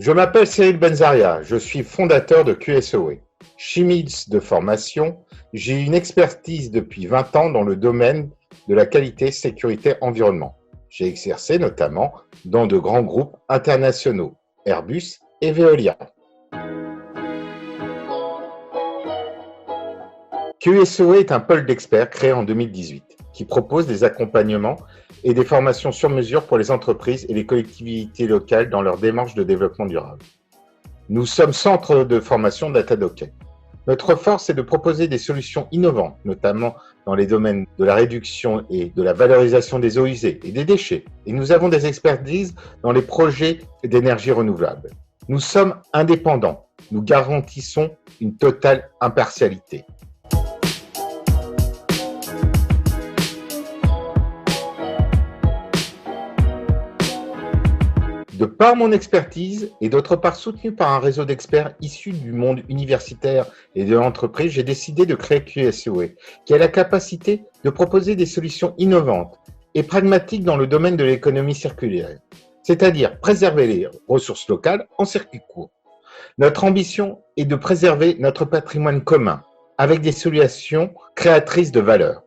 Je m'appelle Cyril Benzaria, je suis fondateur de QSOE. Chimiste de formation, j'ai une expertise depuis 20 ans dans le domaine de la qualité, sécurité, environnement. J'ai exercé notamment dans de grands groupes internationaux, Airbus et Veolia. QSOE est un pôle d'experts créé en 2018 qui propose des accompagnements et des formations sur mesure pour les entreprises et les collectivités locales dans leur démarche de développement durable. Nous sommes centre de formation Datadog. Notre force est de proposer des solutions innovantes, notamment dans les domaines de la réduction et de la valorisation des eaux usées et des déchets. Et nous avons des expertises dans les projets d'énergie renouvelable. Nous sommes indépendants. Nous garantissons une totale impartialité. De par mon expertise et d'autre part soutenu par un réseau d'experts issus du monde universitaire et de l'entreprise, j'ai décidé de créer QSOE, qui a la capacité de proposer des solutions innovantes et pragmatiques dans le domaine de l'économie circulaire, c'est-à-dire préserver les ressources locales en circuit court. Notre ambition est de préserver notre patrimoine commun avec des solutions créatrices de valeur.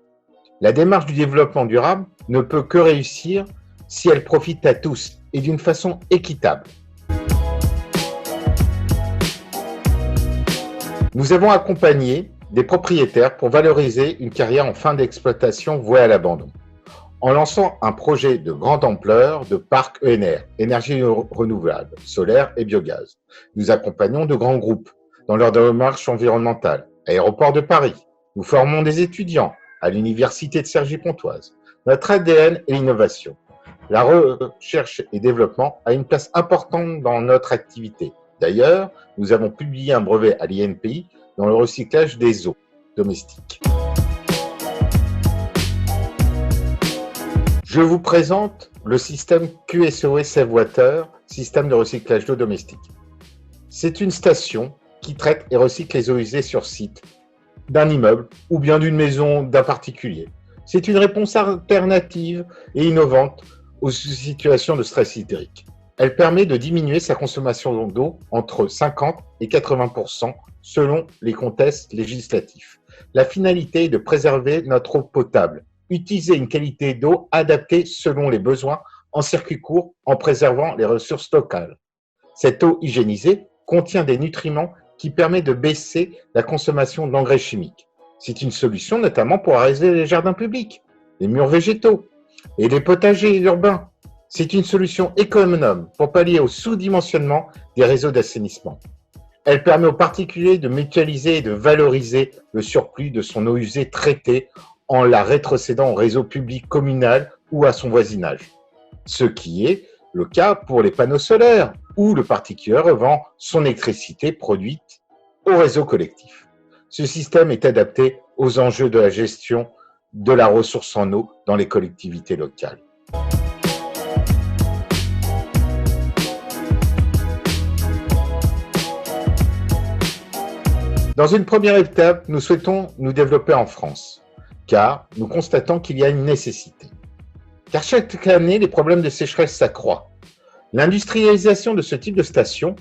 La démarche du développement durable ne peut que réussir si elle profite à tous et d'une façon équitable. Nous avons accompagné des propriétaires pour valoriser une carrière en fin d'exploitation vouée à l'abandon, en lançant un projet de grande ampleur de parc ENR, énergie renouvelable, solaire et biogaz. Nous accompagnons de grands groupes dans leur démarche environnementale. Aéroport de Paris, nous formons des étudiants à l'université de Cergy-Pontoise. Notre ADN est l'innovation. La recherche et développement a une place importante dans notre activité. D'ailleurs, nous avons publié un brevet à l'INPI dans le recyclage des eaux domestiques. Je vous présente le système QSOE Save Water, système de recyclage d'eau domestique. C'est une station qui traite et recycle les eaux usées sur site d'un immeuble ou bien d'une maison d'un particulier. C'est une réponse alternative et innovante aux situations de stress hydrique. Elle permet de diminuer sa consommation d'eau entre 50 et 80% selon les contextes législatifs. La finalité est de préserver notre eau potable, utiliser une qualité d'eau adaptée selon les besoins en circuit court en préservant les ressources locales. Cette eau hygiénisée contient des nutriments qui permettent de baisser la consommation d'engrais chimiques. C'est une solution notamment pour arroser les jardins publics, les murs végétaux et les potagers urbains. C'est une solution économe pour pallier au sous-dimensionnement des réseaux d'assainissement. Elle permet aux particuliers de mutualiser et de valoriser le surplus de son eau usée traitée en la rétrocédant au réseau public communal ou à son voisinage. Ce qui est le cas pour les panneaux solaires, où le particulier revend son électricité produite au réseau collectif. Ce système est adapté aux enjeux de la gestion de la ressource en eau dans les collectivités locales. Dans une première étape, nous souhaitons nous développer en France, car nous constatons qu'il y a une nécessité. Car chaque année, les problèmes de sécheresse s'accroissent. L'industrialisation de ce type de station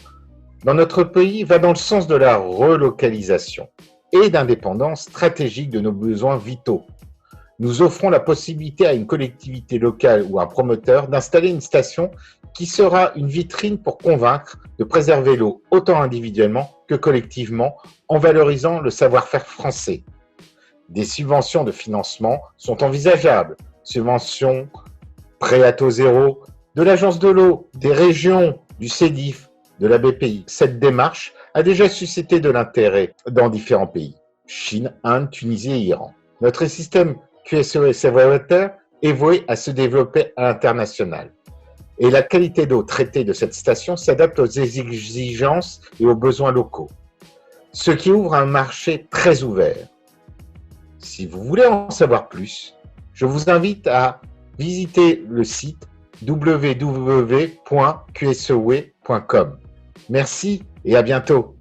dans notre pays va dans le sens de la relocalisation et d'indépendance stratégique de nos besoins vitaux. Nous offrons la possibilité à une collectivité locale ou un promoteur d'installer une station qui sera une vitrine pour convaincre de préserver l'eau autant individuellement que collectivement en valorisant le savoir-faire français. Des subventions de financement sont envisageables, subventions, prêts à taux zéro, de l'Agence de l'eau, des régions, du CEDIF, de la BPI. Cette démarche a déjà suscité de l'intérêt dans différents pays, Chine, Inde, Tunisie et Iran. Notre système QSOE Save Water est voué à se développer à l'international. Et la qualité d'eau traitée de cette station s'adapte aux exigences et aux besoins locaux, ce qui ouvre un marché très ouvert. Si vous voulez en savoir plus, je vous invite à visiter le site www.qsoe.com. Merci et à bientôt.